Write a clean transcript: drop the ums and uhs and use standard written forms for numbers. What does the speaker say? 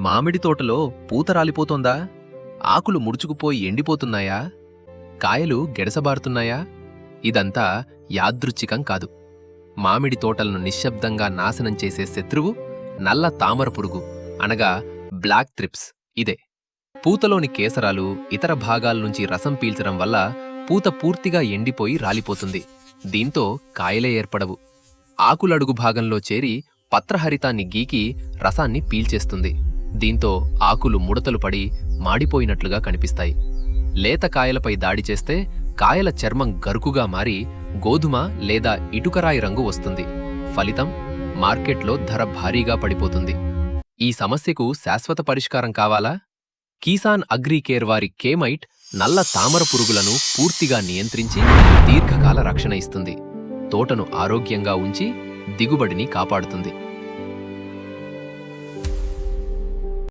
మామిడి తోటలో పూత రాలిపోతోందా? ఆకులు ముడుచుకుపోయి ఎండిపోతున్నాయా? కాయలు గెడసబారుతున్నాయా? ఇదంతా యాదృచ్ఛికం కాదు. మామిడి తోటలను నిశ్శబ్దంగా నాశనం చేసే శత్రువు నల్ల తామర పురుగు అనగా బ్లాక్ థ్రిప్స్ ఇదే. పూతలోని కేసరాలు ఇతర భాగాల నుంచి రసం పీల్చడం వల్ల పూత పూర్తిగా ఎండిపోయి రాలిపోతుంది. దీంతో కాయలే ఏర్పడవు. ఆకులడుగు భాగంలో చేరి పత్రహరితాన్ని గీకి రసాన్ని పీల్చేస్తుంది. దీంతో ఆకులు ముడతలు పడి మాడిపోయినట్లుగా కనిపిస్తాయి. లేత కాయలపై దాడి చేస్తే కాయల చర్మం గరుకుగా మారి గోధుమ లేదా ఇటుకరాయి రంగు వస్తుంది. ఫలితం మార్కెట్లో ధర భారీగా పడిపోతుంది. ఈ సమస్యకు శాశ్వత పరిష్కారం కావాలా? కిసాన్ అగ్రికేర్ వారి కేమైట్ నల్ల తామర పురుగులను పూర్తిగా నియంత్రించి దీర్ఘకాల రక్షణ ఇస్తుంది. తోటను ఆరోగ్యంగా ఉంచి దిగుబడిని కాపాడుతుంది.